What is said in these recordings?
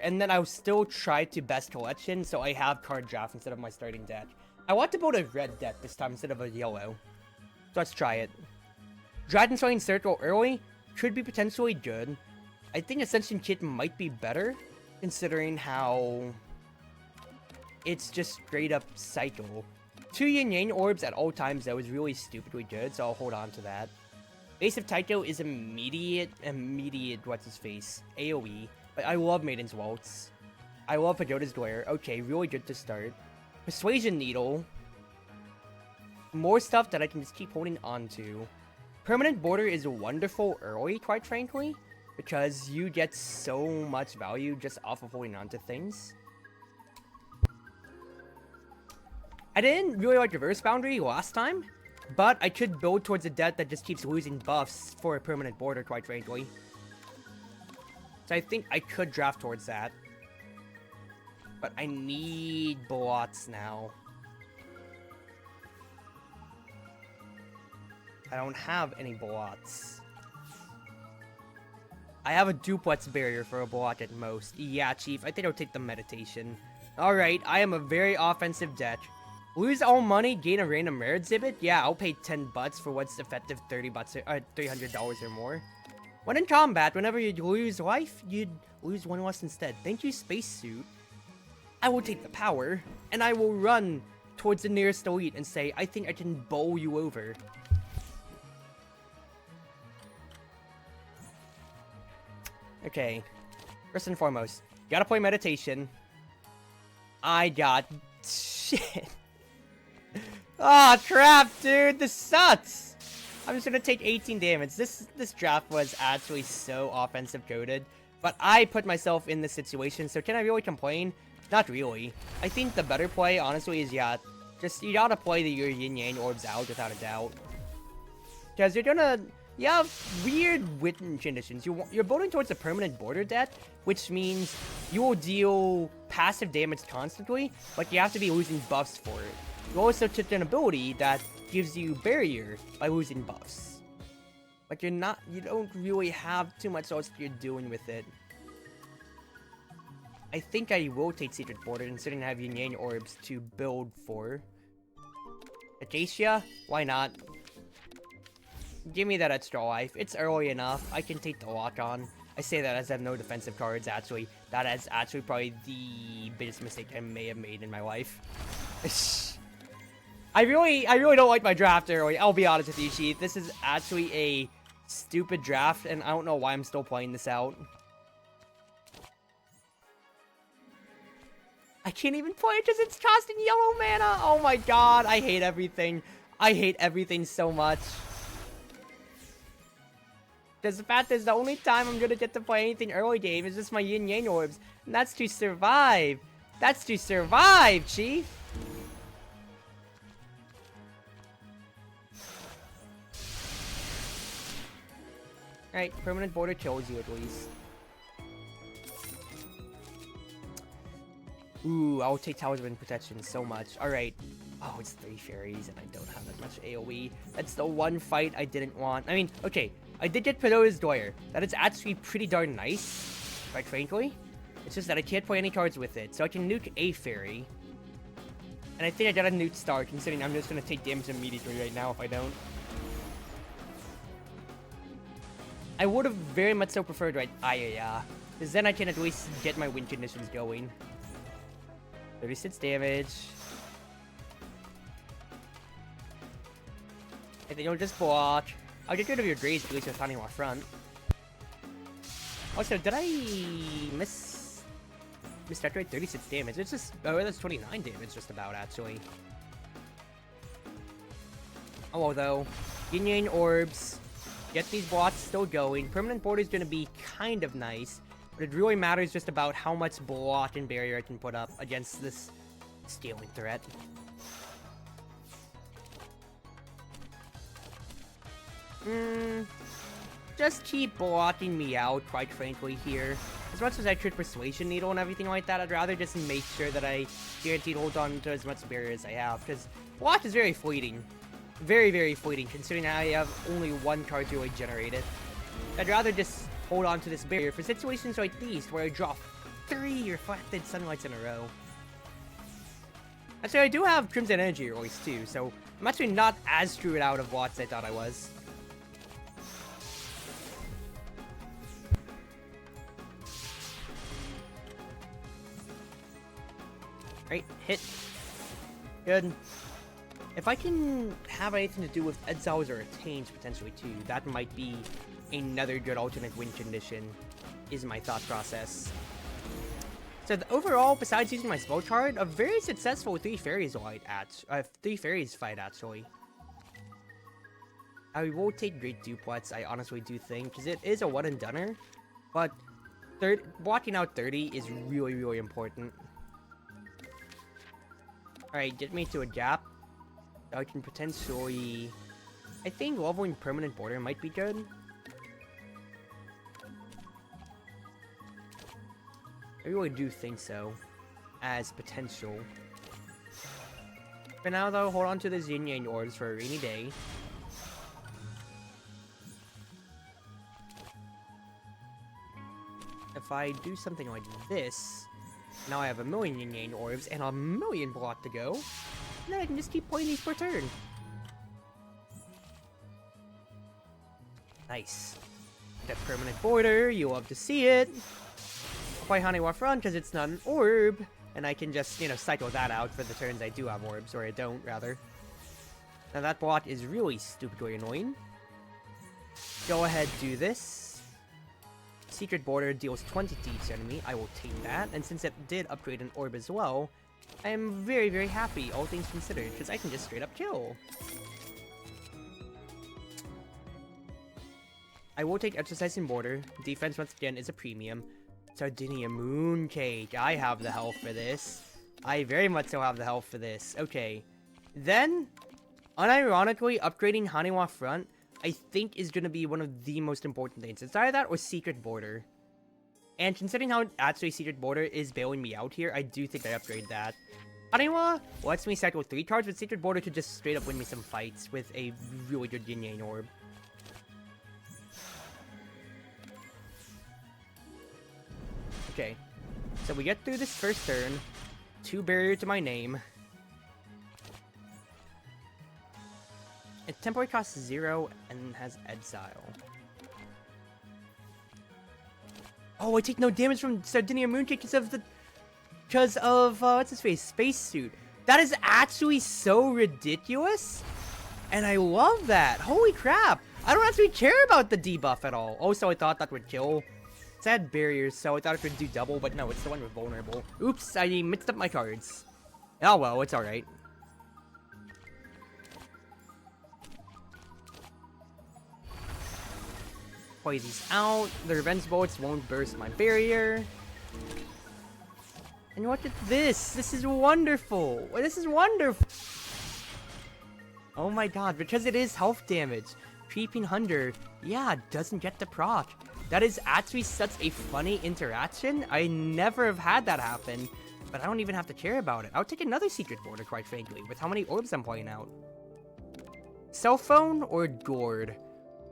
and then I'll still try to best collection, so I have card draft instead of my starting deck. I want to build a red deck this time instead of a yellow. So let's try it. Dragon Slaying Circle early could be potentially good. I think Ascension Kit might be better, considering how it's just straight up cycle. 2 Yin Yang Orbs at all times though is really stupidly good, so I'll hold on to that. Base of Taito is immediate, what's his face, AoE. But I love Maiden's Waltz. I love Pagoda's Glare. Okay, really good to start. Persuasion Needle. More stuff that I can just keep holding on to. Permanent Border is wonderful early, quite frankly, because you get so much value just off of holding on to things. I didn't really like Reverse Boundary last time, but I could build towards a deck that just keeps losing buffs for a Permanent Border, quite frankly. So I think I could draft towards that. But I need blots now. I don't have any blots. I have a duplex barrier for a blot at most. Yeah, Chief, I think I'll take the meditation. Alright, I am a very offensive deck. Lose all money, gain a random rare exhibit? Yeah, I'll pay 10 bucks for what's effective $300 or more. When in combat, whenever you'd lose life, you'd lose 1 less instead. Thank you, Spacesuit. I will take the power, and I will run towards the nearest elite and say, I think I can bowl you over. Okay. First and foremost, gotta play meditation. I got... shit. Ah, oh, crap, dude. This sucks. I'm just gonna take 18 damage. This draft was actually so offensive coded. But I put myself in this situation, so can I really complain? Not really. I think the better play, honestly, is, yeah, just, you gotta play your Yin Yang Orbs out without a doubt. Because you're gonna... You have weird written conditions. You're building towards a permanent border deck, which means you will deal passive damage constantly, but you have to be losing buffs for it. You also took an ability that gives you barrier by losing buffs. But you don't really have too much else you're doing with it. I think I will take Secret Border, considering I have Yin Yang Orbs to build for. Acacia? Why not? Give me that extra life. It's early enough. I can take the lock on. I say that as I have no defensive cards, actually. That is actually probably the biggest mistake I may have made in my life. I really don't like my draft early. I'll be honest with you, Chief. This is actually a stupid draft, and I don't know why I'm still playing this out. I can't even play it because it's costing yellow mana. Oh my god, I hate everything. I hate everything so much. Because the fact is, the only time I'm gonna get to play anything early game is just my Yin Yang Orbs. And that's to survive. That's to survive, Chief. Alright, permanent border kills you at least. Ooh, I'll take Talisman Protection so much. Alright. Oh, it's 3 fairies and I don't have that much AoE. That's the one fight I didn't want. I mean, okay. I did get Pagoda's Glare. That is actually pretty darn nice, quite frankly. It's just that I can't play any cards with it, so I can nuke a fairy. And I think I got a nuke star, considering I'm just gonna take damage immediately right now if I don't. I would have very much so preferred right Ayaya, because then I can at least get my win conditions going. 36 damage. I think I'll just block. I'll get rid of your Graze at least with Honey Walk front. Also, did I miss that right? 36 damage. It's just, oh, that's 29 damage just about, actually. Oh, well, though. Yin Yang Orbs. Get these blocks still going. Permanent Border is going to be kind of nice. But it really matters just about how much block and barrier I can put up against this scaling threat. Just keep blocking me out, quite frankly, here. As much as I could Persuasion Needle and everything like that, I'd rather just make sure that I guaranteed hold on to as much barrier as I have, because block is very fleeting. Very, very fleeting, considering I have only 1 card to really generate it. I'd rather just hold on to this barrier for situations like these, where I draw 3 reflected sunlights in a row. Actually, I do have Crimson Energy always too, so I'm actually not as screwed out of Watts as I thought I was. Right, hit. Good. If I can have anything to do with exiles or retains potentially too, that might be another good alternate win condition, is my thought process. So overall, besides using my spell card, a very successful 3 fairies fight actually. I will take Great Duplex, I honestly do think, because it is a one and doneer, but blocking out 30 is really, really important. Alright, get me to a gap. I can potentially... I think leveling permanent border might be good. I really do think so, as potential. For now though, hold on to the Yin Yang orbs for a rainy day. If I do something like this, now I have a million Yin Yang orbs and a million block to go, and then I can just keep playing these per turn. Nice. That permanent border, you love to see it. Play Haniwa Front because it's not an orb, and I can just, you know, cycle that out for the turns I do have orbs, or I don't, rather. Now that block is really stupidly annoying. Go ahead, do this. Secret Border deals 20 to each enemy, I will take that, and since it did upgrade an orb as well, I am very, very happy, all things considered, because I can just straight up kill. I will take Exercising Border, defense once again is a premium. Sardinia Mooncake, I have the health for this. I very much so have the health for this. Okay. Then, unironically, upgrading Haniwa Front, I think is going to be one of the most important things. It's either that or Secret Border. And considering how actually Secret Border is bailing me out here, I do think I upgrade that. Haniwa lets me cycle 3 cards, but Secret Border could just straight up win me some fights with a really good Yin Yang orb. Okay, so we get through this first turn. 2 barrier to my name. It temporary costs 0 and has Exile. Oh, I take no damage from Sardinia Mooncake because of what's his face? Spacesuit. That is actually so ridiculous, and I love that. Holy crap! I don't actually care about the debuff at all. Also, I thought that would kill. It's had barriers, so I thought it could do double, but no, it's the one with vulnerable. Oops, I mixed up my cards. Oh well, it's alright. Play these out. The revenge bullets won't burst my barrier. And look at this! This is wonderful! This is wonderful! Oh my god, because it is health damage. Creeping Hunter, yeah, doesn't get the proc. That is actually such a funny interaction. I never have had that happen, but I don't even have to care about it. I'll take another Secret Border, quite frankly, with how many orbs I'm playing out. Cell phone or Gourd?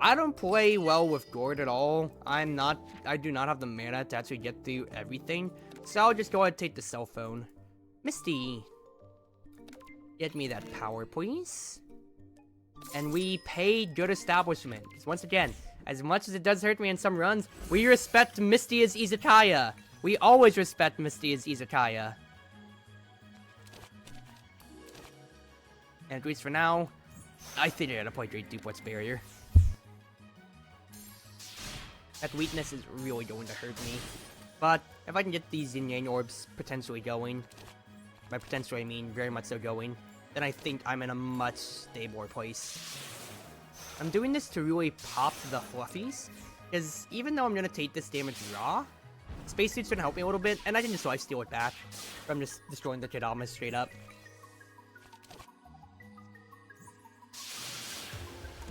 I don't play well with Gourd at all. I do not have the mana to actually get through everything, so I'll just go ahead and take the cell phone. Misty, get me that power, please. And we pay good establishment, because once again, as much as it does hurt me in some runs, we respect Misty as Izakaya. We always respect Misty as Izakaya. And at least for now, I figured out how to play Great Duplex Barrier. That weakness is really going to hurt me. But if I can get these Yin Yang orbs potentially going, by potentially I mean very much so going, then I think I'm in a much stabler place. I'm doing this to really pop the fluffies, because even though I'm going to take this damage raw, Spacesuit's going to help me a little bit, and I can just lifesteal it back from just destroying the Kodamas straight up.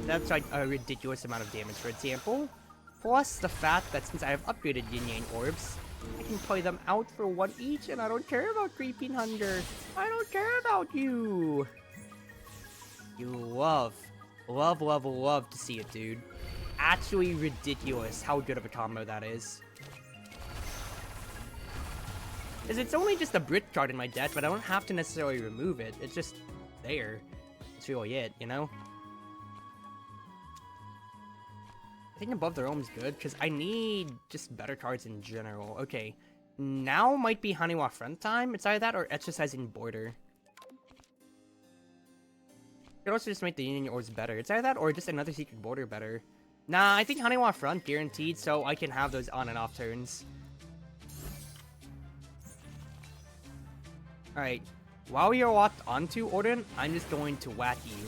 That's like a ridiculous amount of damage, for example. Plus the fact that since I have upgraded Yin Yang orbs, I can play them out for 1 each, and I don't care about Creeping Hunter. I don't care about you. You love to see it, dude. Actually ridiculous how good of a combo that is. Because it's only just a Brit card in my deck, but I don't have to necessarily remove it. It's just there. That's really it, you know? I think Above the Realm's good, because I need just better cards in general. Okay, now might be Haniwa Front time. It's either that or Exercising Border. You could also just make the Union Orbs better. It's either that or just another Secret Border better. Nah, I think Haniwa Front guaranteed, so I can have those on and off turns. Alright, while you're locked onto Orden, I'm just going to whack you.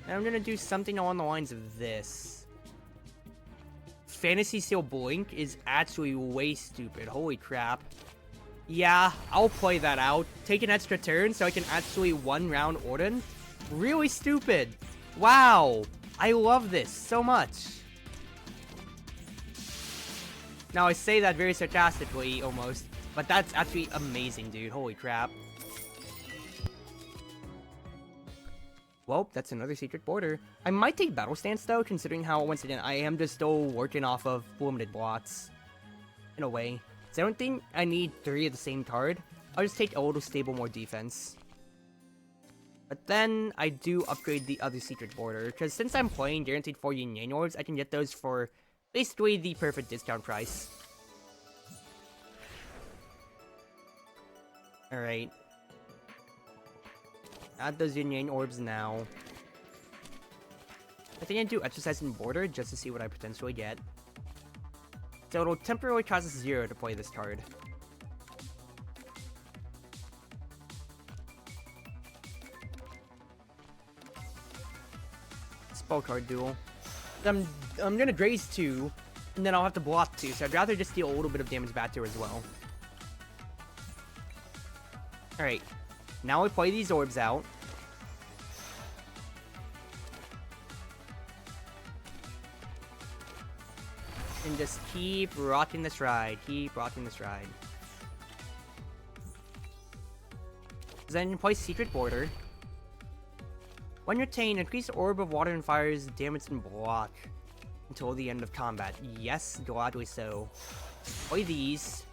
And I'm gonna do something along the lines of this. Fantasy Seal Blink is actually way stupid. Holy crap. Yeah, I'll play that out. Take an extra turn so I can actually one-round Orden. Really stupid. Wow. I love this so much. Now, I say that very sarcastically, almost. But that's actually amazing, dude. Holy crap. Well, that's another Secret Border. I might take Battle Stance, though, considering how, once again, I am just still working off of limited blocks. In a way. So I don't think I need 3 of the same card. I'll just take a little stable more defense. But then, I do upgrade the other Secret Border, because since I'm playing guaranteed 4 Yin Orbs, I can get those for basically the perfect discount price. Alright. Add those Yin Orbs now. I think I do Exercising Border just to see what I potentially get. So it'll temporarily cost us 0 to play this card. Spell card duel. I'm gonna graze 2, and then I'll have to block 2, so I'd rather just deal a little bit of damage back to her as well. Alright, now we play these orbs out. And just keep rocking this ride, Then play Secret Border. When retained, increase Orb of Water and Fire's damage and block until the end of combat. Yes, gladly so. Play these.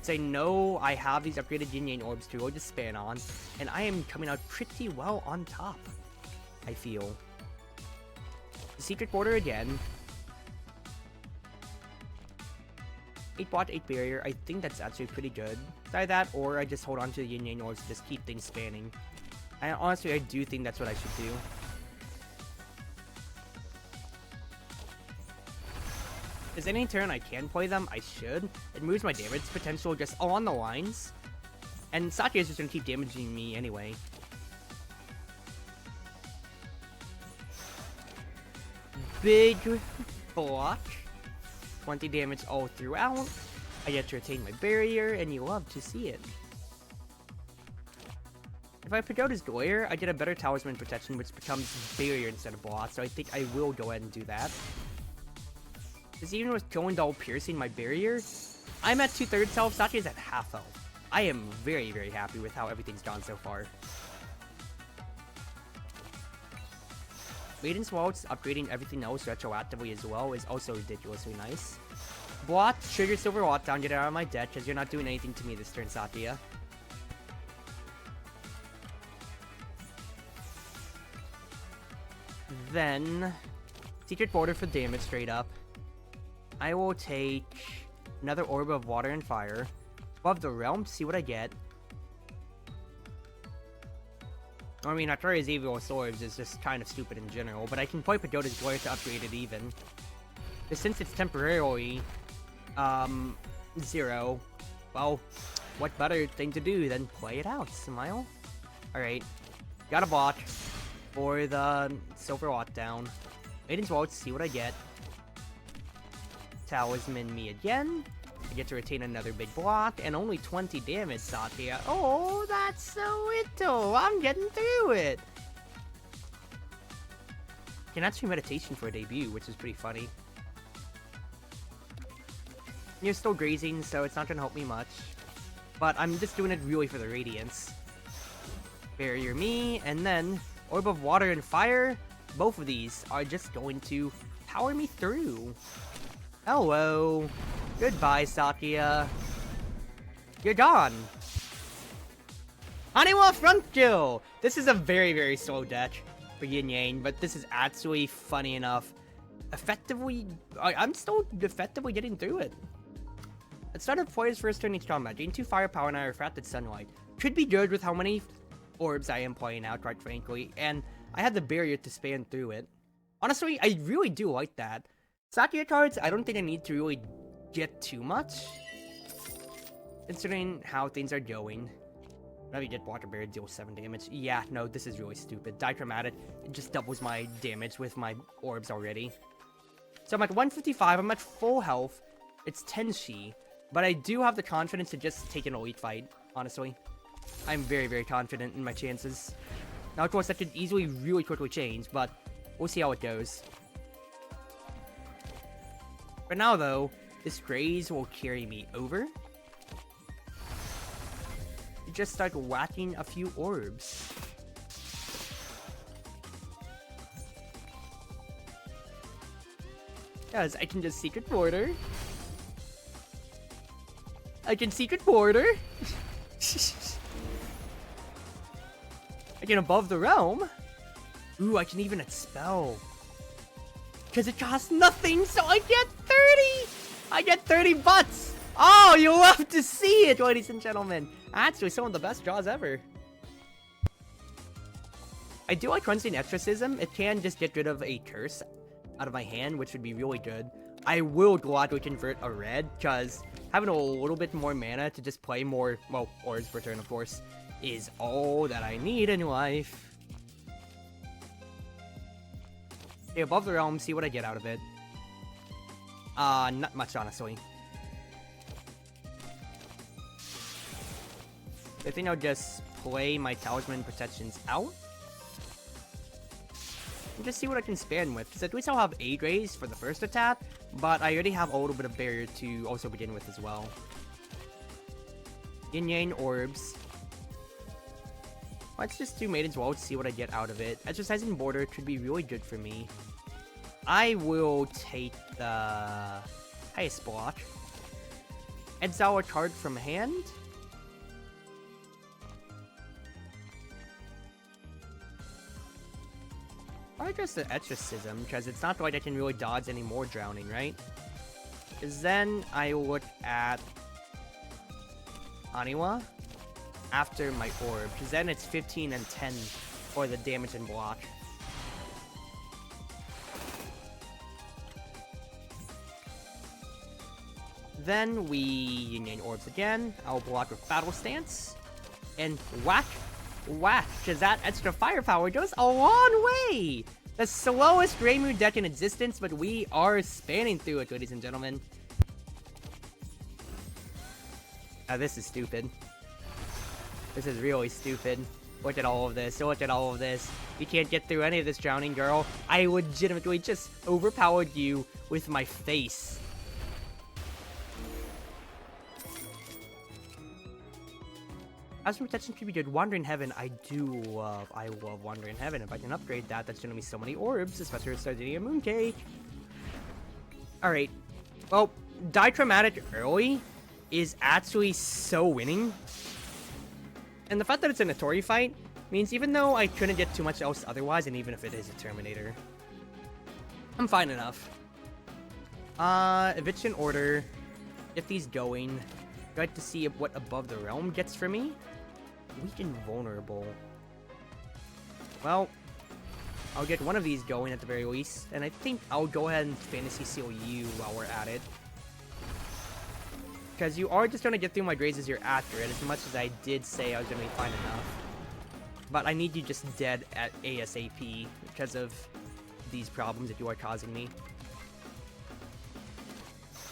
Say no, I have these upgraded Yin Yang Orbs to go to span on, and I am coming out pretty well on top, I feel. The Secret Border again. 8 block, 8 barrier. I think that's actually pretty good. Either that, or I just hold on to the Yin Yang Orbs to just keep things spanning. And honestly, I do think that's what I should do. Because any turn I can play them, I should. It moves my damage potential just along the lines. And Satya is just going to keep damaging me anyway. Big block. 20 damage all throughout. I get to retain my barrier, and you love to see it. If I pick out his Goyer, I get a better Talisman Protection, which becomes barrier instead of block, so I think I will go ahead and do that. Because even with going double piercing my barrier, I'm at 2/3 health, Satya's at half health. I am very, very happy with how everything's gone so far. Maiden's Waltz, upgrading everything else retroactively as well, is also ridiculously nice. Block, trigger Silver Lockdown, get it out of my deck, because you're not doing anything to me this turn, Satya. Then, Secret Border for damage straight up. I will take another Orb of Water and Fire. Above the Realm to see what I get. I mean, Artoria's Evil Swords is just kind of stupid in general, but I can play Pagoda's Glory to upgrade it even. But since it's temporarily, 0, well, what better thing to do than play it out, Smile? Alright, got a block for the Silver Lockdown. Maiden's Waltz, see what I get. Talisman me again. I get to retain another big block, and only 20 damage, Satya. Oh, that's so little! I'm getting through it! Can actually Meditation for a debut, which is pretty funny. You're still grazing, so it's not gonna help me much. But I'm just doing it really for the Radiance. Barrier me, and then Orb of Water and Fire. Both of these are just going to power me through. Hello. Goodbye, Sakia. You're gone. Haniwa front kill! This is a very, very slow deck for Yin Yang, but this is actually funny enough. I'm still effectively getting through it. At start of player's first turn each combat, gain 2 firepower and I refracted sunlight. Could be good with how many orbs I am playing out, quite frankly, and I had the barrier to span through it. Honestly, I really do like that. Sakia cards, I don't think I need to really get too much, considering how things are going. Whenever you get Water Barrier, deal 7 damage. Yeah, no, this is really stupid. Dichromatic, it just doubles my damage with my orbs already. So I'm at 155, I'm at full health. It's Tenshi, but I do have the confidence to just take an elite fight, honestly. I'm very, very confident in my chances. Now, of course, that could easily really quickly change, but we'll see how it goes. For now, though, this Graze will carry me over. Just start whacking a few orbs. Yes, I can just Secret Border. I can Secret Border. I can Above the Realm. Ooh, I can even Expel. Because it costs nothing, so I get 30! I get 30 butts! Oh, you love to see it, ladies and gentlemen. Actually, some of the best draws ever. I do like Cleansing Exorcism. It can just get rid of a curse out of my hand, which would be really good. I will gladly convert a red, because having a little bit more mana to just play more, well, orbs per turn, of course, is all that I need in life. Okay, Above the Realm, see what I get out of it. Not much, honestly. I think I'll just play my Talisman Protections out. And just see what I can span with. Because at least I'll have A Graze for the first attack, but I already have a little bit of barrier to also begin with as well. Yin Yang Orbs. Let's just do Maiden's Well to see what I get out of it. Exercising Border could be really good for me. I will take the highest block. Exile a card from hand. Probably just the Exorcism, because it's not like I can really dodge any more drowning, right? Because then I look at Aniwa after my orb, because then it's 15 and 10 for the damage and block. Then we Yin Yang Orbs again. I'll block with Battle Stance. And whack, whack, because that extra firepower goes a long way! The slowest Grey Moon deck in existence, but we are spanning through it, ladies and gentlemen. Now this is stupid. This is really stupid. Look at all of this, look at all of this. You can't get through any of this, drowning girl. I legitimately just overpowered you with my face. As for protection could be good, Wandering Heaven, I love Wandering Heaven. If I can upgrade that, that's gonna be so many orbs, especially with Sardinia Mooncake. Alright. Well, Dichromatic early is actually so winning. And the fact that it's a Notori fight means even though I couldn't get too much else otherwise, and even if it is a Terminator, I'm fine enough. Eviction Order. Get these going. I'd like to see what Above the Realm gets for me. Weak and Vulnerable. Well, I'll get one of these going at the very least, and I think I'll go ahead and Fantasy Seal you while we're at it. Because you are just going to get through my grazes you're after it, as much as I did say I was going to be fine enough. But I need you just dead at ASAP because of these problems that you are causing me.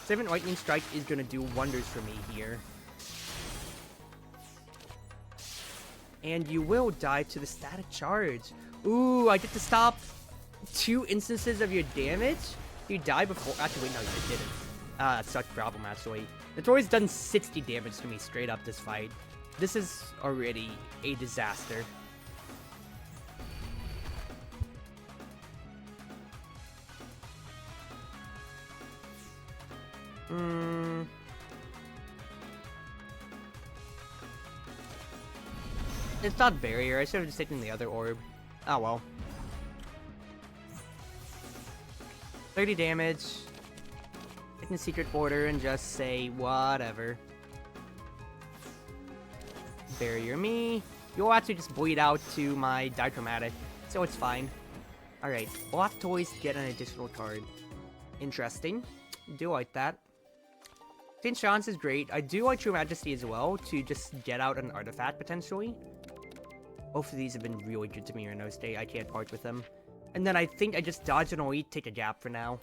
7 Lightning Strike is going to do wonders for me here. And you will die to the Static Charge. Ooh, I get to stop 2 instances of your damage? You die before... Actually, wait, no, you didn't. That's such a problem, actually. Notori's done 60 damage to me straight up this fight. This is already a disaster. It's not barrier. I should have just taken the other orb. Oh well. 30 damage. Taking secret border and just say whatever. Barrier me. You'll actually just bleed out to my dichromatic, so it's fine. Alright, block toys get an additional card. Interesting. Do like that. Tin's Chance is great. I do like True Majesty as well, to just get out an artifact potentially. Both of these have been really good to me in no state. I can't part with them. And then I think I just dodge an elite, take a gap for now.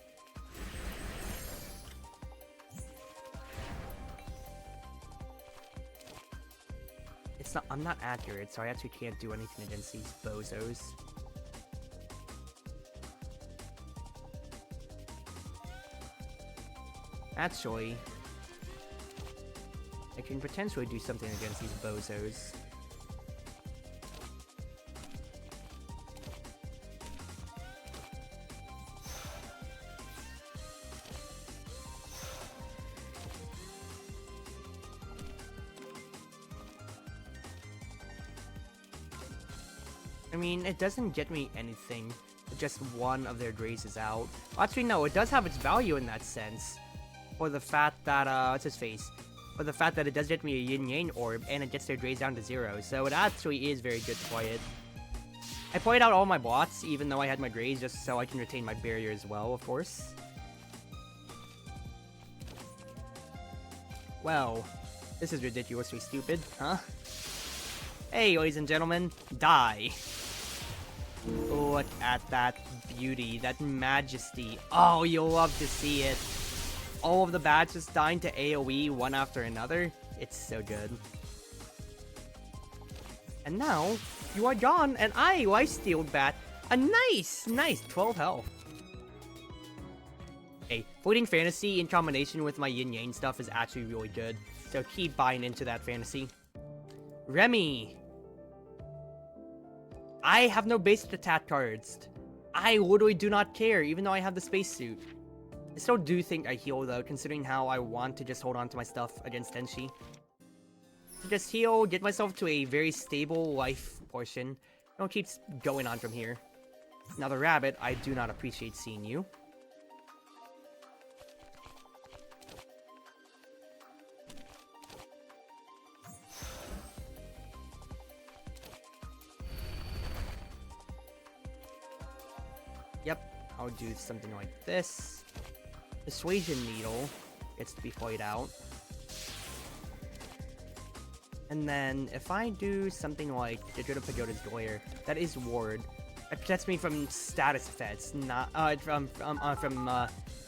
It's not, I'm not accurate, so I actually can't do anything against these bozos. Actually, I can potentially do something against these bozos. I mean, it doesn't get me anything. Just one of their Greys is out. Well, actually, no, it does have its value in that sense. For the fact that, what's his face? For the fact that it does get me a Yin Yang orb, and it gets their Greys down to 0. So it actually is very good to play it. I played out all my bots, even though I had my Greys, just so I can retain my barrier as well, of course. Well, this is ridiculously stupid, huh? Hey, ladies and gentlemen, die. Look at that beauty, that majesty. Oh, you'll love to see it. All of the bats just dying to AoE one after another. It's so good. And now, you are gone, and I lifestealed bat. A nice 12 health. Hey, Fleeting Fantasy in combination with my Yin Yang stuff is actually really good. So keep buying into that fantasy. Remy. I have no basic attack cards. I literally do not care, even though I have the spacesuit. I still do think I heal, though, considering how I want to just hold on to my stuff against Tenshi. Just heal, get myself to a very stable life portion. Don't keep going on from here. Now the rabbit, I do not appreciate seeing you. Yep, I'll do something like this. Persuasion Needle gets to be played out. And then, if I do something like get rid of Pagoda's Glare, that is Ward. It protects me from status effects, not, from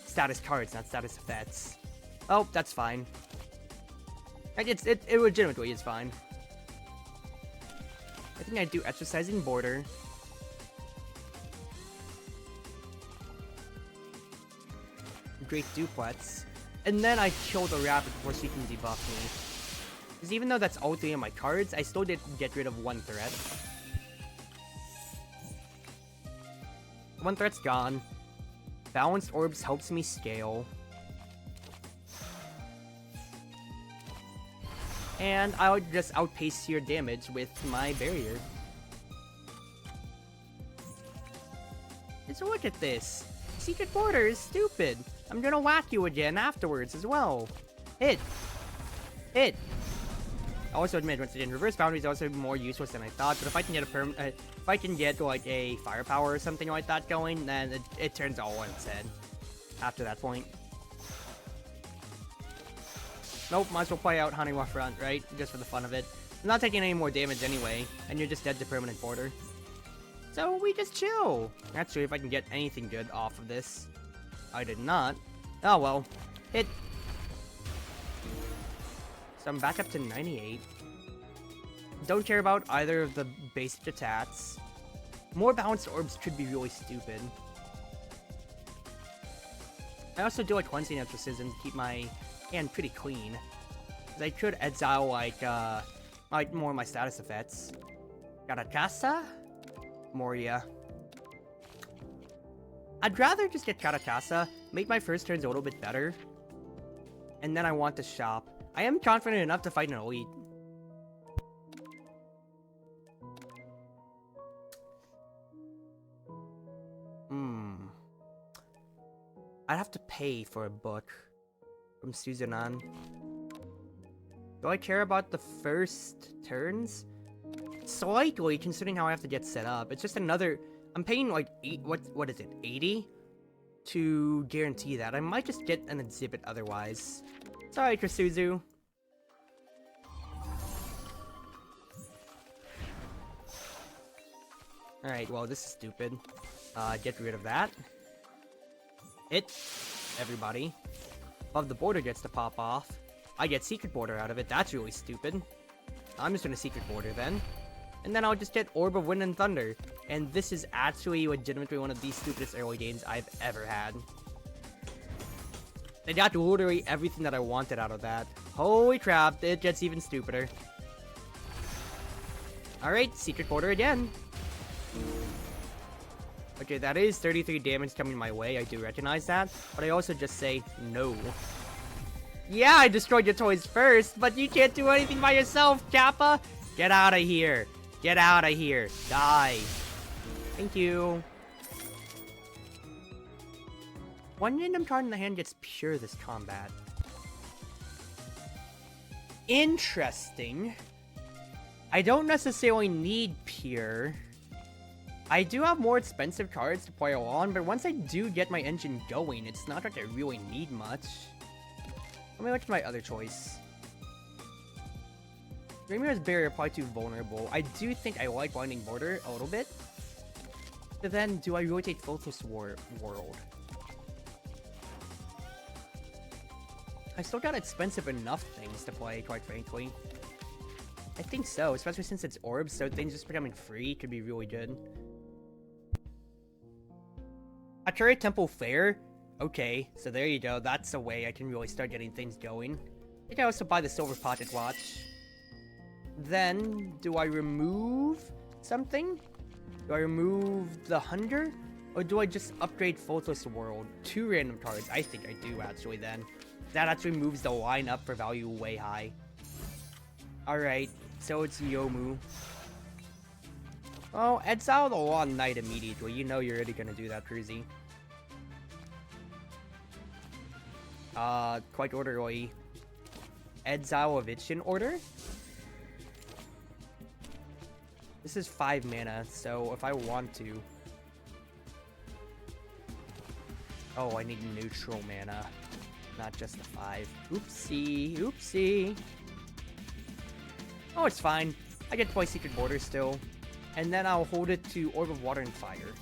status cards, not status effects. Oh, that's fine. Like, it legitimately is fine. I think I do Exercising Border. Great Duplex, and then I kill the rabbit before she can debuff me. Because even though that's all 3 of my cards, I still did get rid of one threat. One threat's gone. Balanced Orbs helps me scale. And I'll just outpace your damage with my barrier. And so look at this. Secret Border is stupid. I'm gonna whack you again afterwards as well. Hit. Hit. I also admit, once again, Reverse Boundary is also more useless than I thought, but if I can get if I can get like a Firepower or something like that going, then it turns all on its head after that point. Nope, might as well play out Haniwa Front, right? Just for the fun of it. I'm not taking any more damage anyway, and you're just dead to permanent border. So we just chill. Actually, if I can get anything good off of this. I did not. Oh well. Hit. So I'm back up to 98. Don't care about either of the basic attacks. More balanced orbs could be really stupid. I also do like cleansing exorcism to keep my hand pretty clean. Because I could exile like more of my status effects. Karakasa? Moria. I'd rather just get Karakasa, make my first turns a little bit better. And then I want to shop. I am confident enough to fight an elite. I'd have to pay for a book from Suzanan. Do I care about the first turns? Slightly, considering how I have to get set up. It's just another... I'm paying like what is it? 80 to guarantee that. I might just get an exhibit otherwise. Sorry, Krisuzu. Alright, well, this is stupid. Get rid of that. Everybody. Above the border gets to pop off. I get secret border out of it. That's really stupid. I'm just gonna secret border then. And then I'll just get Orb of Wind and Thunder. And this is actually legitimately one of the stupidest early games I've ever had. They got literally everything that I wanted out of that. Holy crap, it gets even stupider. Alright, secret border again. Okay, that is 33 damage coming my way, I do recognize that, but I also just say no. Yeah, I destroyed your toys first, but you can't do anything by yourself, Kappa! Get out of here! Get out of here! Die! Thank you. One random card in the hand gets pure this combat. Interesting. I don't necessarily need pure. I do have more expensive cards to play along, but once I do get my engine going, it's not like I really need much. Let me look at my other choice. Dreamer's Barrier probably too vulnerable. I do think I like Winding Border a little bit. But then, do I rotate Focus World? I still got expensive enough things to play, quite frankly. I think so, especially since it's orbs, so things just becoming free could be really good. Akari Temple Fair? Okay, so there you go. That's a way I can really start getting things going. I think I also buy the Silver Pocket Watch. Then, do I remove something? Do I remove the Hunger? Or do I just upgrade Faultless World? 2 random cards. I think I do, actually, then. That actually moves the line up for value way high. Alright, so it's Yomu. Oh, exile the Long Knight immediately. You know you're already gonna do that, Cruzy. Quite orderly. Exile Eviction Order? This is 5 mana, so if I want to... Oh, I need neutral mana. Not just the 5. Oopsie, oopsie. Oh, it's fine. I get to play Secret Border still. And then I'll hold it to Orb of Water and Fire.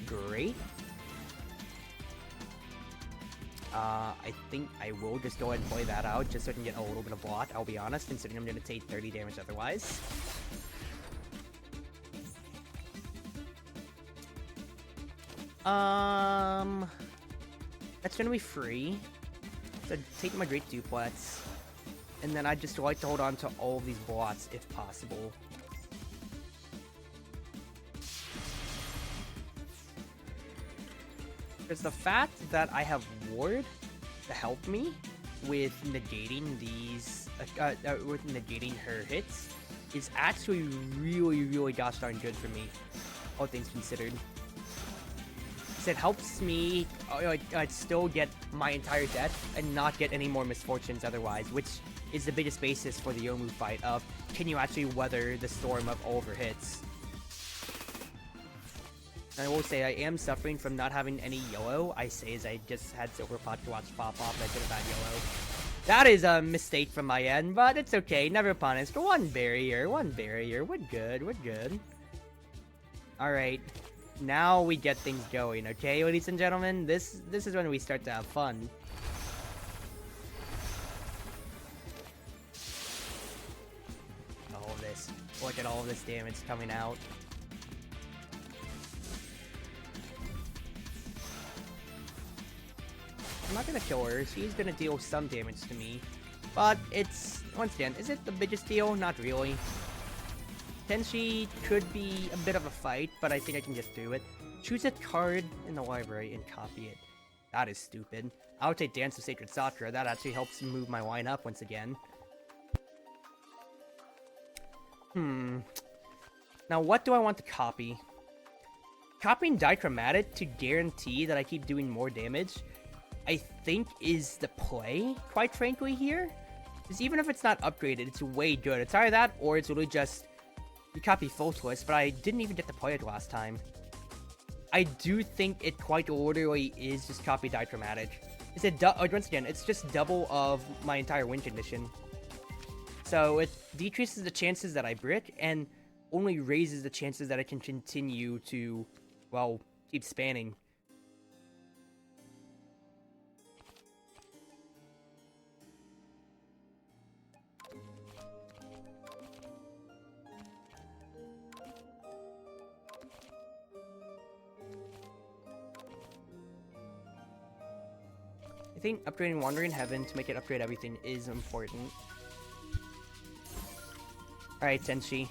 Great. I think I will just go ahead and play that out, just so I can get a little bit of block, I'll be honest, considering I'm going to take 30 damage otherwise. That's going to be free. So take my Great Duplex, and then I'd just like to hold on to all of these blocks if possible. Because the fact that I have Ward to help me with negating these, with negating her hits, is actually really gosh darn good for me, all things considered. It helps me still get my entire death and not get any more misfortunes otherwise, which is the biggest basis for the Yomu fight of, can you actually weather the storm of all of her hits? And I will say, I am suffering from not having any yellow. I say as I just had Silver Pocket Watch pop off and I could have had yellow. That is a mistake from my end, but it's okay, never punished. One barrier, we're good. Alright. Now we get things going, okay, ladies and gentlemen? This is when we start to have fun. All of this. Look at all of this damage coming out. I'm not gonna kill her. She's gonna deal some damage to me. But it's, once again, is it the biggest deal? Not really. Tenshi could be a bit of a fight, but I think I can just do it. Choose a card in the library and copy it. That is stupid. I would take Dance of Sacred Sakura. That actually helps move my line up once again. Now, what do I want to copy? Copying Dichromatic to guarantee that I keep doing more damage, I think is the play, quite frankly, here. Because even if it's not upgraded, it's way good. It's either that, or it's really just, you copy Full Twist, but I didn't even get to play it last time. I do think it quite literally is just copy Dichromatic. Once again, it's just double of my entire win condition. So it decreases the chances that I brick, and only raises the chances that I can continue to, well, keep spanning. I think upgrading Wandering Heaven to make it upgrade everything is important. Alright, Tenshi.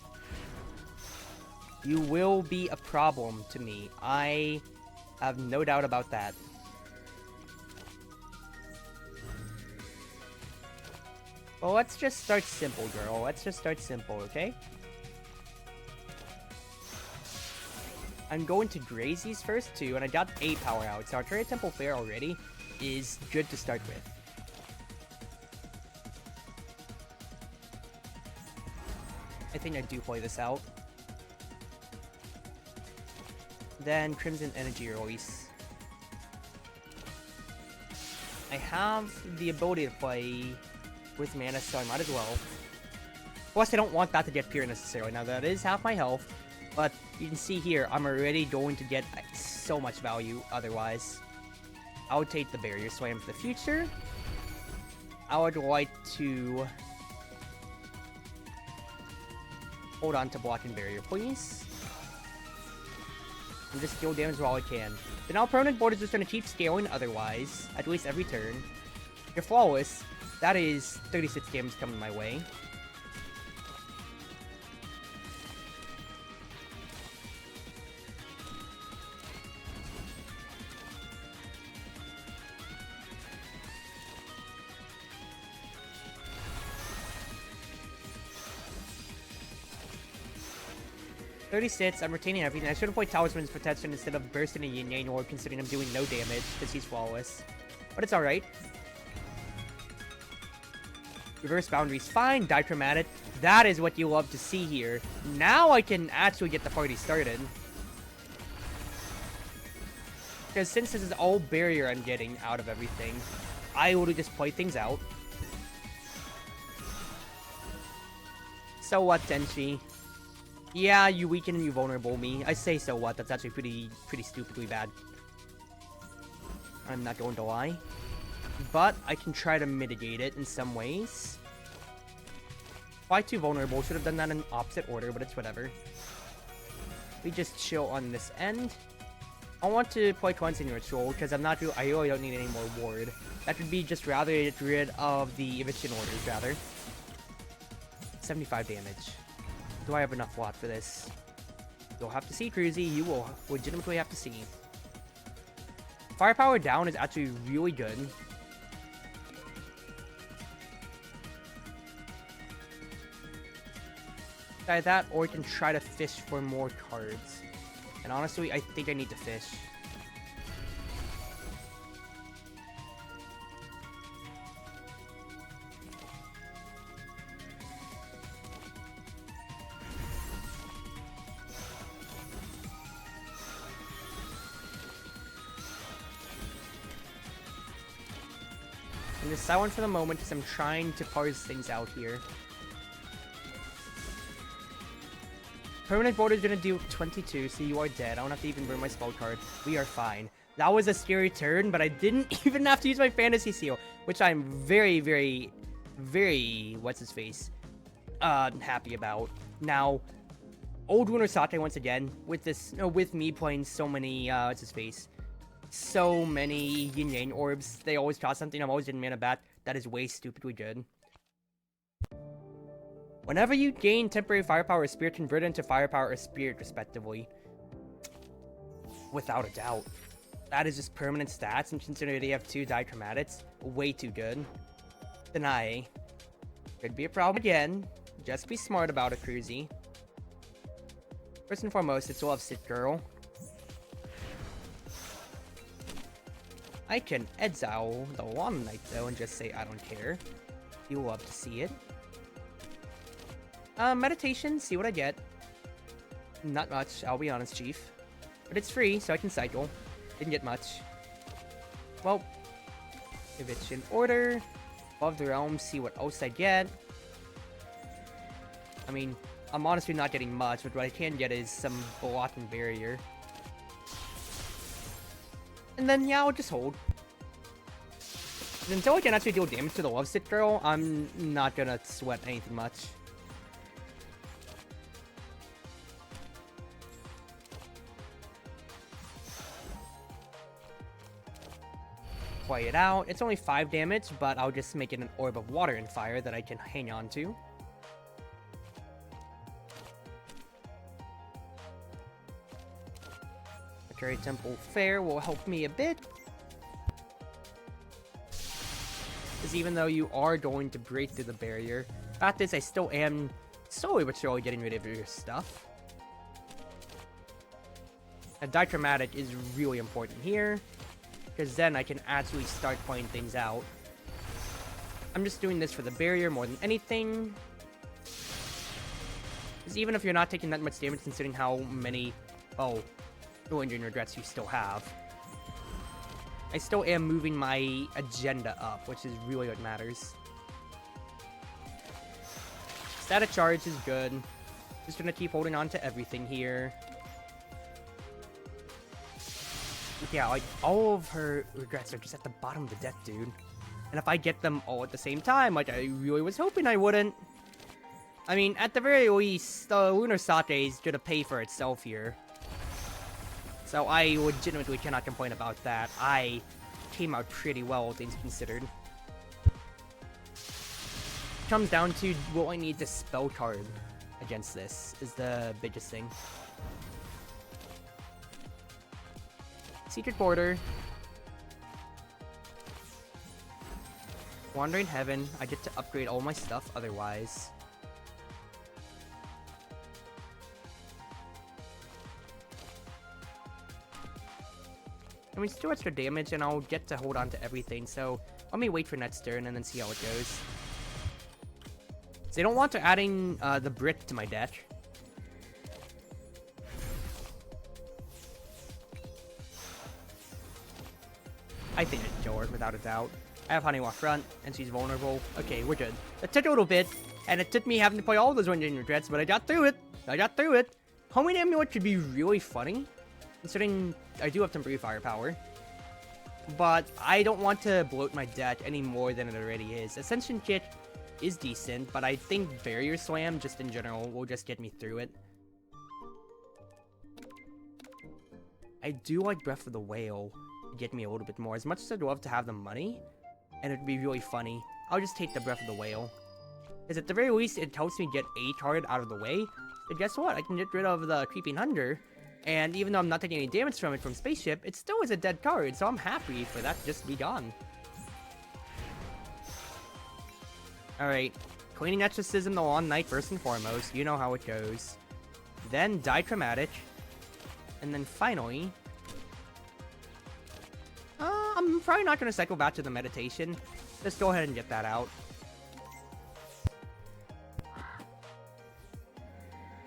You will be a problem to me. I have no doubt about that. Well, let's just start simple, girl. Let's just start simple, okay? I'm going to graze these first two, and I got 8 power out, so Artillery Temple Fair already is good to start with. I think I do play this out. Then Crimson Energy release. I have the ability to play with mana, so I might as well. Plus, I don't want that to get pure necessarily. Now, that is half my health, but you can see here, I'm already going to get so much value otherwise. I would take the Barrier Slam for the future. I would like to hold on to Block and Barrier, please. And just deal damage while I can. The now permanent board is just going to keep scaling otherwise, at least every turn. You're flawless. That is 36 damage coming my way. I'm retaining everything. I should have played Talisman's Protection instead of bursting a Yin Yang Orb, considering I'm doing no damage, because he's flawless. But it's alright. Reverse Boundaries, fine. Dichromatic, that is what you love to see here. Now I can actually get the party started. Because since this is all barrier I'm getting out of everything, I will just play things out. So what, Tenshi? Yeah, you weaken and you vulnerable me. I say so what, that's actually pretty stupidly bad. I'm not going to lie. But I can try to mitigate it in some ways. Why too vulnerable? Should have done that in opposite order, but it's whatever. We just chill on this end. I want to play Cleansing Ritual, because I really don't need any more ward. That would be just rather get rid of the Eviction Orders, rather. 75 damage. Do I have enough watt for this? You'll have to see, Cruzy. You will legitimately have to see. Firepower down is actually really good. Either that, or we can try to fish for more cards. And honestly, I think I need to fish. I'm just silent for the moment because I'm trying to parse things out here. Permanent board is going to do 22, so you are dead. I don't have to even burn my spell card. We are fine. That was a scary turn, but I didn't even have to use my Fantasy Seal, which I'm very, what's-his-face, happy about. Now, Old Winter Sake once again, with this, with me playing so many, what's-his-face, so many Yin Yang orbs. They always cost something. I'm always getting mana back. That is way stupidly good. Whenever you gain temporary firepower or spirit, convert it into firepower or spirit, respectively. Without a doubt. That is just permanent stats, and considering they have 2 dichromatics, way too good. Deny. Could be a problem again. Just be smart about it, Cruzy. First and foremost, it's Love Sit Girl. I can exile the Wand Knight though and just say I don't care. You'll love to see it. Meditation, see what I get. Not much, I'll be honest, Chief. But it's free, so I can cycle. Didn't get much. Well, Eviction Order. Above the Realm, see what else I get. I mean, I'm honestly not getting much, but what I can get is some block and barrier. And then, yeah, I'll just hold. And until I can actually deal damage to the Love Sit Girl, I'm not gonna sweat anything much. Play it out. It's only 5 damage, but I'll just make it an Orb of Water and Fire that I can hang on to. Cherry Temple Fair will help me a bit. Because even though you are going to break through the barrier, fact is I still am slowly but surely getting rid of your stuff. A Dichromatic is really important here, because then I can actually start playing things out. I'm just doing this for the barrier more than anything. Because even if you're not taking that much damage, considering how many... Oh, Lingering Regrets you still have. I still am moving my agenda up, which is really what matters. Static Charge is good. Just gonna keep holding on to everything here. Yeah, like, all of her regrets are just at the bottom of the deck, dude. And if I get them all at the same time, like I really was hoping I wouldn't. I mean, at the very least, the Lunar Sate is gonna pay for itself here. So I legitimately cannot complain about that. I came out pretty well, things considered. It comes down to, will I need to spell card against this, is the biggest thing. Secret Border. Wandering Heaven. I get to upgrade all my stuff otherwise. I mean, it's 2 extra damage, and I'll get to hold on to everything, so let me wait for next turn and then see how it goes. So I don't want to adding the Brick to my deck. I think it's Jor, without a doubt. I have Honeywell front, and she's vulnerable. Okay, we're good. It took a little bit, and it took me having to play all those Winding Regrets, but I got through it. Homing Amulet could be really funny, considering I do have temporary firepower. But I don't want to bloat my deck any more than it already is. Ascension Kit is decent, but I think Barrier Slam, just in general, will just get me through it. I do like Breath of the Whale to get me a little bit more. As much as I'd love to have the money, and it'd be really funny, I'll just take the Breath of the Whale. Because at the very least, it helps me get a card out of the way. And guess what? I can get rid of the Creeping Hunger. And even though I'm not taking any damage from it from Spaceship, it still is a dead card, so I'm happy for that to just be gone. Alright, Cleaning Exorcism the Long Night first and foremost, you know how it goes. Then Dichromatic. And then finally... I'm probably not going to cycle back to the Meditation. Just go ahead and get that out.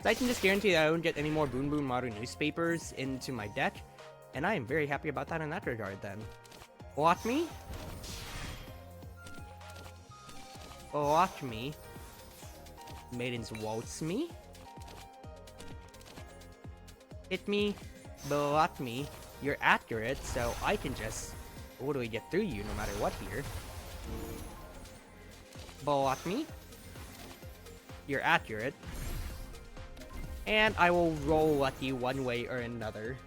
So I can just guarantee that I don't get any more Boon Boon Modern Newspapers into my deck. And I am very happy about that in that regard then. Block me. Block me. Maidens Waltz me. Hit me. Block me. You're accurate, so I can just literally get through you no matter what here. Block me. You're accurate. And I will roll lucky one way or another.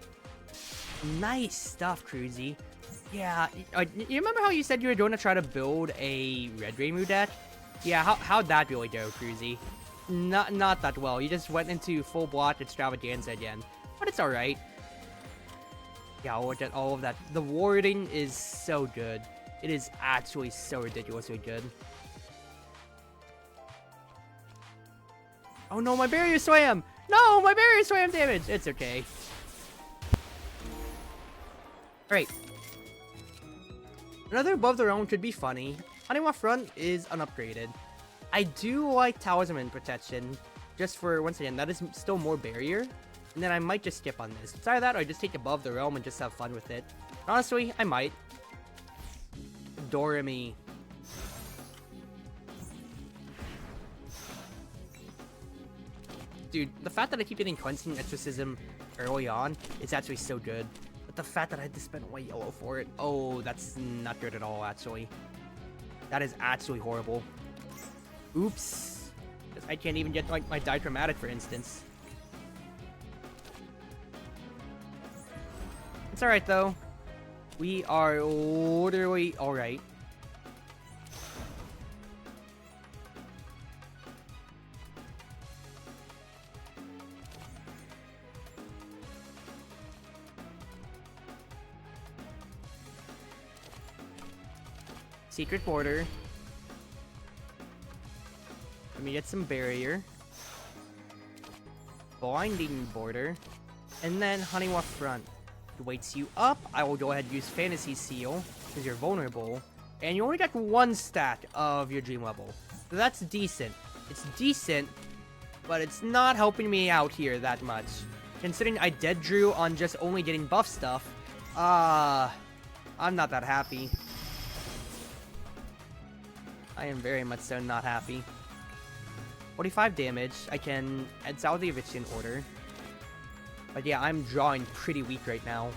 Nice stuff, Cruzy. Yeah, you remember how you said you were going to try to build a Red Ramu deck? Yeah, how'd that really go, Cruzy? Not that well. You just went into full block extravaganza again. But it's alright. Yeah, I'll get all of that. The warding is so good. It is actually so ridiculously good. Oh no, my barrier swam! No, my barrier swam damage! It's okay. Alright. Another above the realm could be funny. Haniwa Front is unupgraded. I do like Talisman Protection, just for, once again, that is still more barrier. And then I might just skip on this. It's either that or I just take above the realm and just have fun with it. Honestly, I might. Doremi. Dude, the fact that I keep getting Cleansing Exorcism early on is actually so good. But the fact that I had to spend white yellow for it, oh, that's not good at all, actually. That is actually horrible. Oops. I can't even get like my Dichromatic, for instance. It's alright, though. We are literally alright. Secret border. Let me get some barrier. Blinding border. And then Haniwa Front. It waits you up. I will go ahead and use Fantasy Seal, because you're vulnerable. And you only got one stack of your dream level. So that's decent. It's decent, but it's not helping me out here that much. Considering I dead drew on just only getting buff stuff, I'm not that happy. I am very much so not happy. 45 damage. I can exile the Eviction Order. But yeah, I'm drawing pretty weak right now.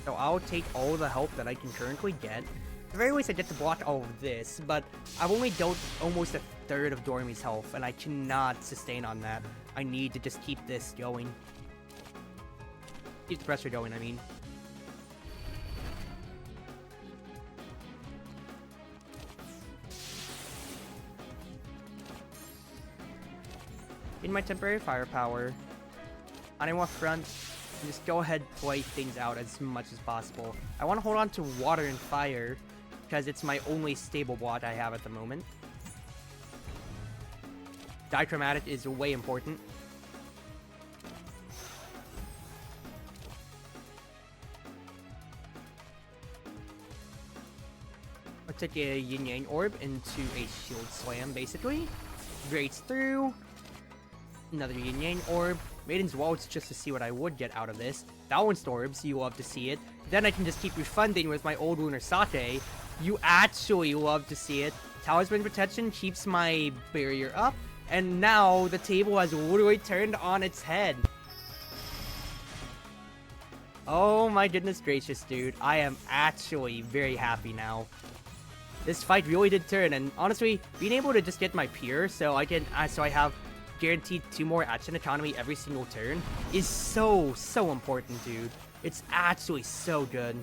So I'll take all the help that I can currently get. At the very least, I get to block all of this, but I've only dealt almost a third of Doremi's health, and I cannot sustain on that. I need to just keep this going. Keep the pressure going, I mean. In my temporary firepower, Haniwa Front, just go ahead and play things out as much as possible. I want to hold on to water and fire, because it's my only stable block I have at the moment. Dichromatic is way important. I'll take a Yin Yang Orb into a Shield Slam, basically. Grades through. Another Yin Yang Orb. Maiden's Waltz just to see what I would get out of this. Balanced Orbs, you love to see it. Then I can just keep refunding with my old Lunar Sake. You actually love to see it. Talisman Protection keeps my barrier up. And now the table has literally turned on its head. Oh my goodness gracious, dude. I am actually very happy now. This fight really did turn, and honestly, being able to just get my Peer so I have guaranteed 2 more action economy every single turn is so important, dude. It's actually so good.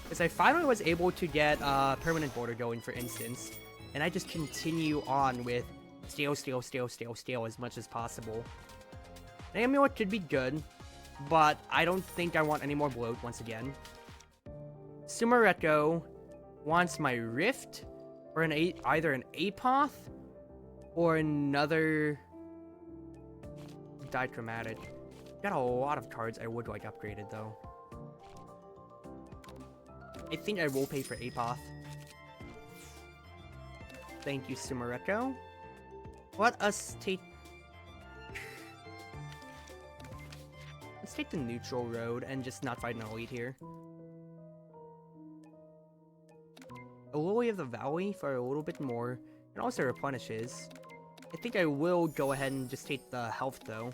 Because I finally was able to get permanent border going, for instance, and I just continue on with steal as much as possible. An amulet could be good, but I don't think I want any more bloat once again. Sumaretto wants my Rift, or either an Apoth, or another Dichromatic. Got a lot of cards I would like upgraded, though. I think I will pay for Apoth. Thank you, Sumaretto. Let us take... Let's take the neutral road and just not fight an elite here. A Lily of the Valley for a little bit more. It also replenishes. I think I will go ahead and just take the health, though.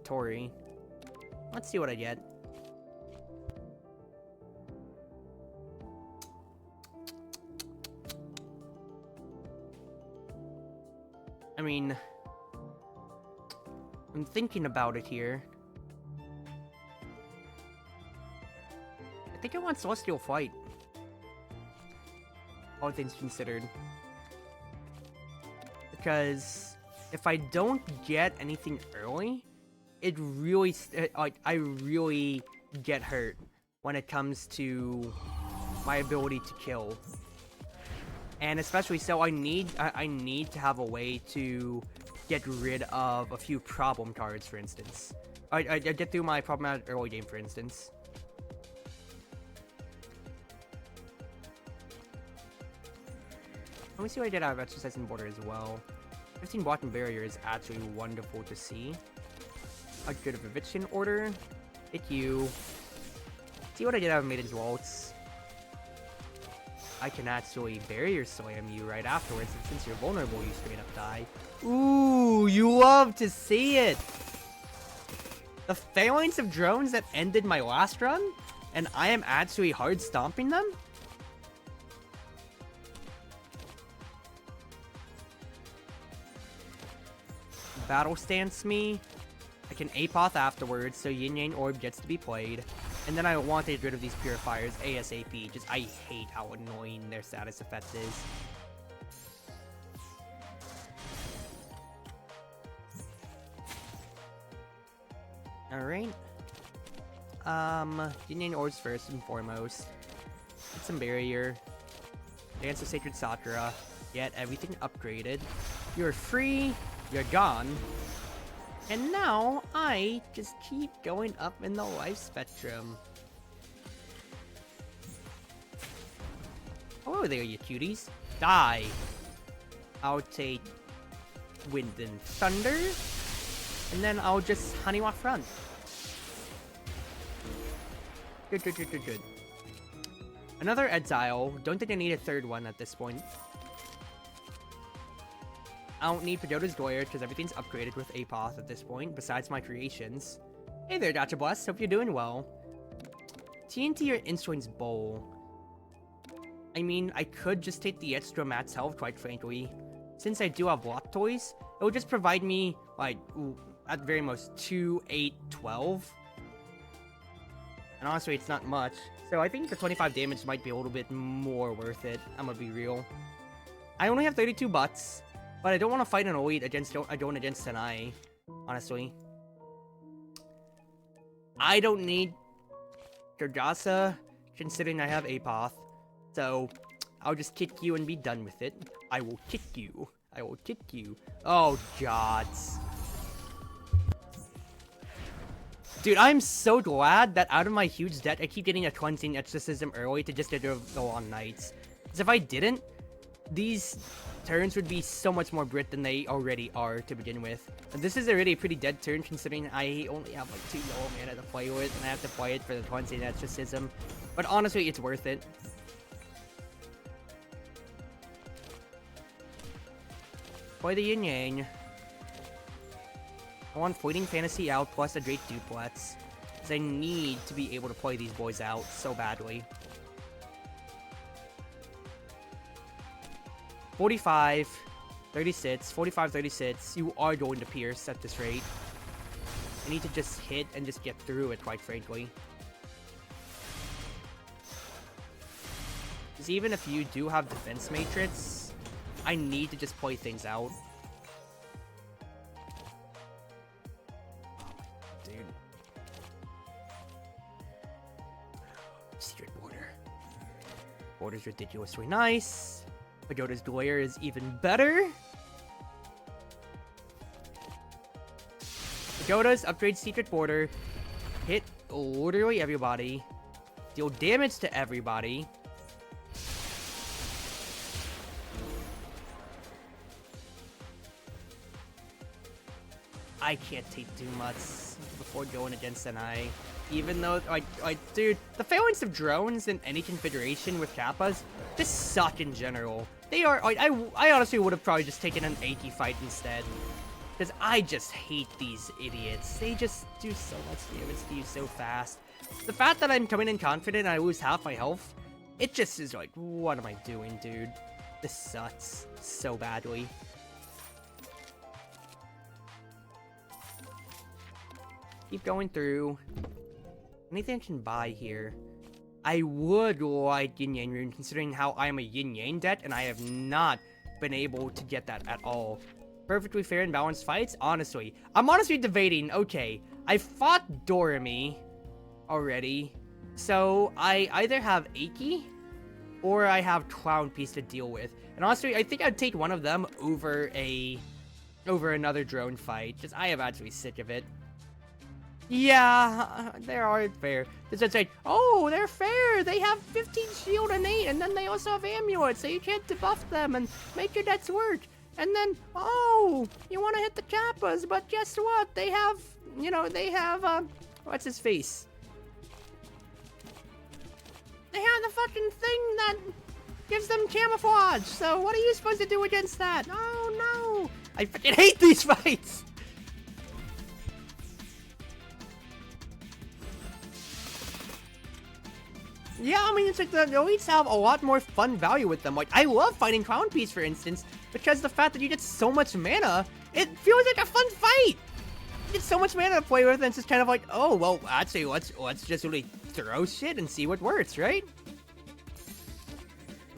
Tori. Let's see what I get. I mean... I'm thinking about it here. I think I want Celestial Flight. all things considered. Because if I don't get anything early, it really, I really get hurt when it comes to my ability to kill. And especially so, I need to have a way to get rid of a few problem cards, for instance. I get through my problematic early game, for instance. Let me see what I did out of Exercise and Border as well. 15 block and barrier is actually wonderful to see. A good of eviction order. Hit you. See what I did out of Maiden's Waltz. I can actually barrier slam you right afterwards, and since you're vulnerable, you straight up die. Ooh, you love to see it! The phalanx of drones that ended my last run, and I am actually hard stomping them? Battle stance me. I can Apoth afterwards, so Yin Yang Orb gets to be played. And then I want to get rid of these purifiers ASAP. Just, I hate how annoying their status effect is. Alright. Yin Yang Orbs first and foremost. Get some barrier. Dance of Sacred Sakura. Get everything upgraded. You're free. You're gone. And now, I just keep going up in the life spectrum. Hello there, you cuties. Die. I'll take Wind and Thunder. And then I'll just Honeywalk Front. Good, good, good, good, good. Another Exile. Don't think I need a third one at this point. I don't need Pagoda's Doyer because everything's upgraded with Apoth at this point, besides my creations. Hey there, Dr. Bless. Hope you're doing well. TNT or Insolence Bowl? I mean, I could just take the extra max health, quite frankly. Since I do have block toys, it will just provide me, like, at very most 2, 8, 12. And honestly, it's not much. So I think the 25 damage might be a little bit more worth it. I'm gonna be real. I only have 32 butts. But I don't want to fight an elite against Tenai, honestly. I don't need Gargasa, considering I have Apoth. So, I'll just kick you and be done with it. I will kick you. I will kick you. Oh, gods. Dude, I'm so glad that out of my huge debt, I keep getting a Cleansing Exorcism early to just get rid of the Long Nights. Because if I didn't, these turns would be so much more Brit than they already are to begin with. And this is already a pretty dead turn considering I only have like 2 yellow mana to play with, and I have to play it for the Cleansing Exorcism. But honestly, it's worth it. Play the Yin Yang. I want Fleeting Fantasy out plus a Drake Duplex, because I need to be able to play these boys out so badly. 45, 36, 45, 36. You are going to pierce at this rate. I need to just hit and just get through it, quite frankly. Because even if you do have defense matrix, I need to just play things out. Dude. Secret Border. Border's ridiculously nice. Pagoda's Doyer is even better. Pagoda's upgrade Secret Border. Hit literally everybody. Deal damage to everybody. I can't take too much before going against an eye. Even though, dude, the phalanx of drones in any configuration with Kappas just suck in general. They are, I honestly would have probably just taken an Aki fight instead. Because I just hate these idiots. They just do so much damage to you so fast. The fact that I'm coming in confident and I lose half my health, it just is like, what am I doing, dude? This sucks so badly. Keep going through. Anything I can buy here? I would like Yin Yang Rune, considering how I am a Yin Yang deck, and I have not been able to get that at all. Perfectly fair and balanced fights? Honestly. I'm honestly debating, okay, I fought Doremi already, so I either have Aki, or I have Clown Piece to deal with. And honestly, I think I'd take one of them over another drone fight, just I am actually sick of it. Yeah, they are fair. It's like, oh, they're fair. They have 15 shield and 8, and then they also have amulets, so you can't debuff them and make your decks work. And then, oh, you want to hit the Kappas, but guess what? They have, you know, they have, what's his face? They have the fucking thing that gives them camouflage. So what are you supposed to do against that? Oh, no. I fucking hate these fights. Yeah, I mean, it's like the elites have a lot more fun value with them. Like, I love fighting Crown Piece, for instance, because the fact that you get so much mana, it feels like a fun fight. You get so much mana to play with, and it's just kind of like, oh, well, actually, let's just really throw shit and see what works, right?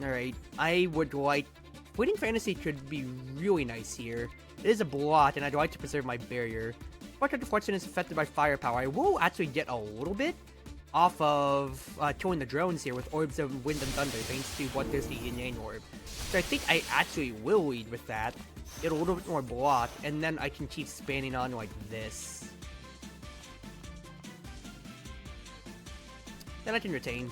Alright, I would like... Fleeting Fantasy could be really nice here. It is a block, and I'd like to preserve my barrier. Electric Deflection is affected by firepower. I will actually get a little bit off of killing the drones here with Orbs of Wind and Thunder, thanks to Bloodthirsty Yin Yang Orb. So I think I actually will lead with that, get a little bit more block, and then I can keep spanning on like this. Then I can retain.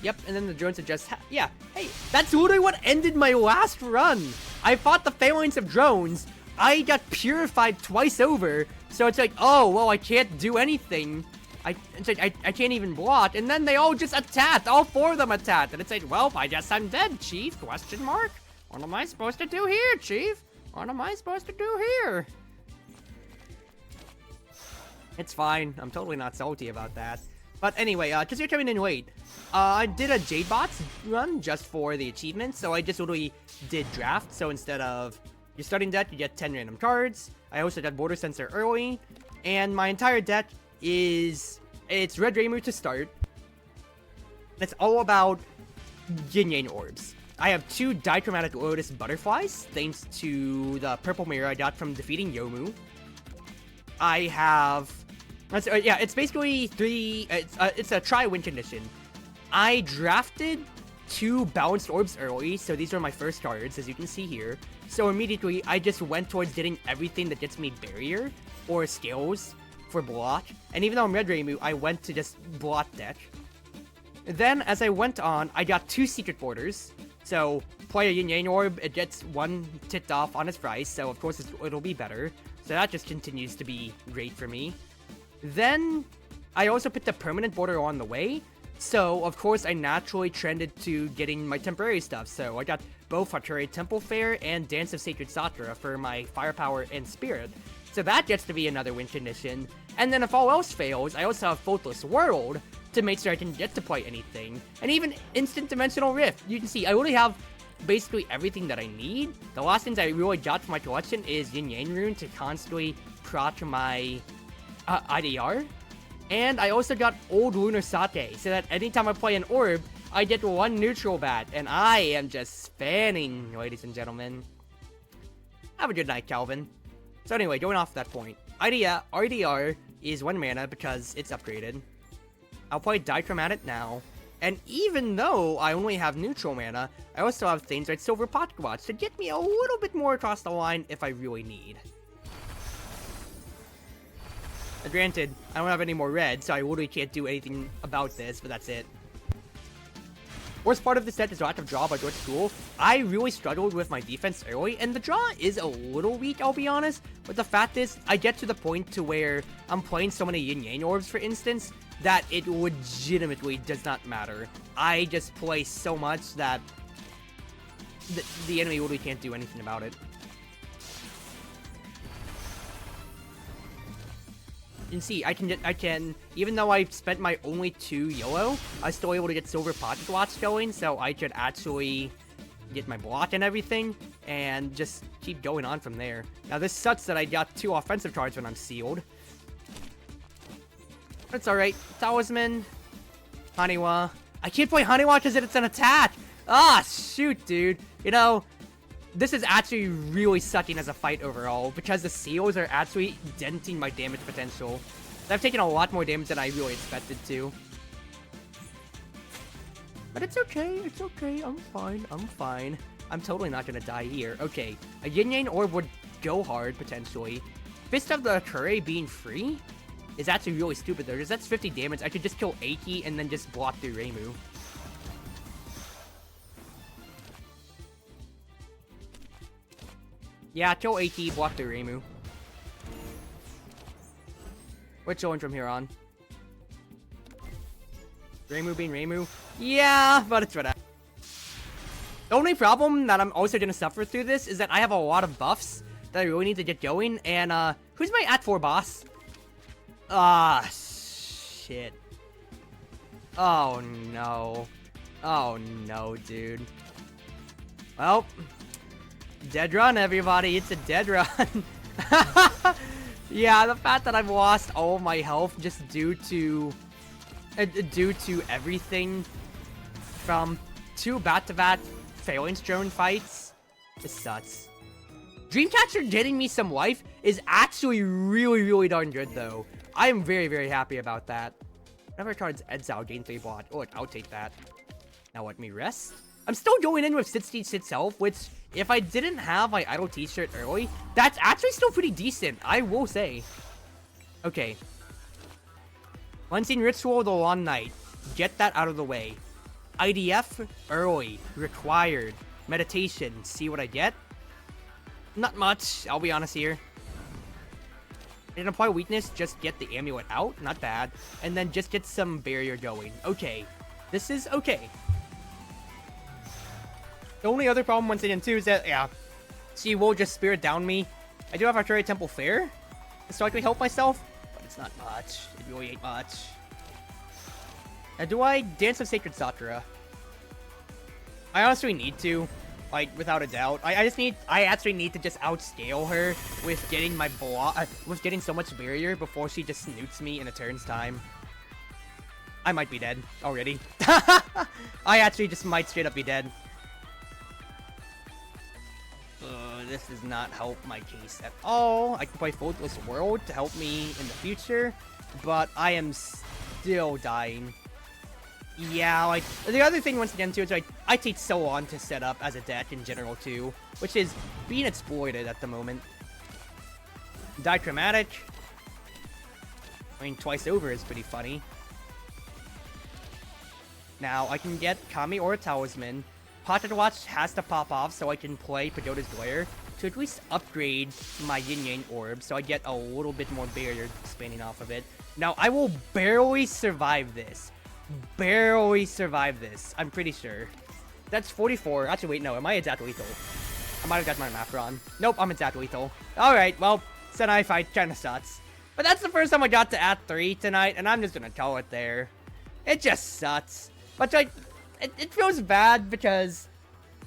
Yep, and then the drones adjust. Yeah, hey, that's literally what ended my last run. I fought the Phalanx of Drones. I got purified twice over, so it's like, oh, well, I can't do anything. It's like, I can't even block, and then they all just attacked. All 4 of them attacked, and it's like, well, I guess I'm dead, Chief, question mark? What am I supposed to do here, Chief? What am I supposed to do here? It's fine. I'm totally not salty about that. But anyway, because you're coming in late, I did a Jade Bots run just for the achievement, so I just literally did draft. So instead of your starting deck, you get 10 random cards. I also got Border Sensor early, and my entire deck is, it's Red Ramu to start. It's all about Yin Yang Orbs. I have 2 Dichromatic Lotus Butterflies, thanks to the purple mirror I got from defeating Yomu. I have... yeah, it's basically 3... It's a try-win condition. I drafted 2 Balanced Orbs early, so these are my first cards, as you can see here. So immediately, I just went towards getting everything that gets me Barrier, or Scales, for block. And even though I'm Red Ramu, I went to just block deck. Then, as I went on, I got 2 Secret Borders. So, play a Yin Yang Orb, it gets 1 ticked off on its price, so of course it'll be better. So that just continues to be great for me. Then, I also put the permanent border on the way, so of course I naturally trended to getting my temporary stuff. So I got both Hattori Temple Fair and Dance of Sacred Sakura for my firepower and spirit. So that gets to be another win condition. And then if all else fails, I also have Faultless World to make sure I can get to play anything. And even Instant Dimensional Rift. You can see I already have basically everything that I need. The last things I really got from my collection is Yin Yang Rune to constantly proc my IDR. And I also got Old Lunar Sake, so that anytime I play an orb, I get 1 neutral bat. And I am just spanning, ladies and gentlemen. Have a good night, Calvin. So anyway, going off that point, IDR is 1 mana because it's upgraded. I'll play Dichromatic now. And even though I only have neutral mana, I also have things like Silver Pocket Watch to get me a little bit more across the line if I really need. Granted, I don't have any more red, so I literally can't do anything about this, but that's it. Worst part of the set is lack of draw by George School. I really struggled with my defense early, and the draw is a little weak, I'll be honest. But the fact is, I get to the point to where I'm playing so many Yin Yang Orbs, for instance, that it legitimately does not matter. I just play so much that the enemy literally can't do anything about it. You can see, I can, even though I spent my only 2 yellow, I was still able to get Silver Pocket Watch going, so I could actually get my block and everything, and just keep going on from there. Now this sucks that I got 2 offensive cards when I'm sealed. But it's alright. Talisman, Haniwa, I can't play Honeywash because it's an attack. Ah, shoot, dude. You know, this is actually really sucking as a fight overall because the seals are actually denting my damage potential. I've taken a lot more damage than I really expected to. But it's okay, I'm fine. I'm totally not gonna die here. Okay, a Yin Yang Orb would go hard, potentially. Fist of the Kure being free is actually really stupid though, because that's 50 damage. I could just kill Aki and then just block through Reimu. Yeah, kill Aki, block through Reimu. We're chilling from here on. Reimu being Reimu? Yeah, but it's whatever. The only problem that I'm also gonna suffer through this is that I have a lot of buffs that I really need to get going, and who's my Act 4 boss? Ah, shit. Oh no. Oh no, dude. Well, dead run, everybody. It's a dead run. Yeah, the fact that I've lost all my health just due to everything from 2 back-to-back Phalanx drone fights, it sucks. Dreamcatcher getting me some life is actually really darn good though. I am very happy about that. Whenever cards Exile gain 3 block. Oh, I'll take that. Now let me rest. I'm still going in with 66 health, which if I didn't have my idle t-shirt early, that's actually still pretty decent, I will say. Okay. Cleansing Ritual of the Long Night. Get that out of the way. IDF early. Required. Meditation. See what I get? Not much, I'll be honest here. And apply weakness, just get the amulet out. Not bad. And then just get some barrier going. Okay. This is okay. The only other problem once again too is that, yeah, she will just spirit down me. I do have Artillery Temple Fair, so I can help myself, but it's not much. It really ain't much. Now, do I Dance of Sacred Sakura? I honestly need to, like, without a doubt. I actually need to just outscale her with getting my with getting so much barrier before she just snoots me in a turn's time. I might be dead already. I actually just might straight up be dead. This does not help my case at all. I can play Faultless World to help me in the future, but I am still dying. Yeah, like, the other thing once again too is like, I take so long to set up as a deck in general too, which is being exploited at the moment. Dichromatic. I mean, twice over is pretty funny. Now, I can get Kami or a Talisman. Pocket Watch has to pop off so I can play Pagoda's Glare to at least upgrade my Yin Yang Orb so I get a little bit more barrier expanding off of it. Now, I will barely survive this. Barely survive this, I'm pretty sure. That's 44. Actually, wait, no, am I exact lethal? I might have got my math wrong. Nope, I'm exact lethal. Alright, well, Senai fight kinda sucks. But that's the first time I got to Act 3 tonight, and I'm just gonna call it there. It just sucks. But, like, it feels bad because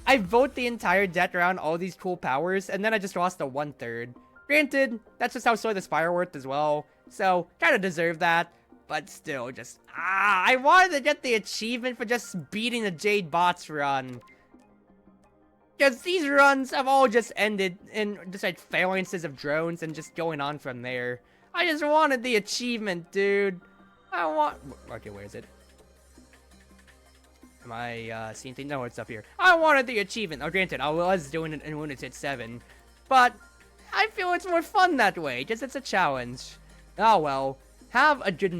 I vote the entire deck around all these cool powers, and then I just lost a 1/3. Granted, that's just how Soy the Spire worked as well, so kind of deserve that, but still, just, I wanted to get the achievement for just beating the Jade Bots run. Because these runs have all just ended in just like phalanxes of drones and just going on from there. I just wanted the achievement, dude. Okay, where is it? Am I seeing things? No, it's up here. I wanted the achievement. Oh, granted, I was doing it in Lunatic 7. But I feel it's more fun that way, because it's a challenge. Oh well. Have a good night.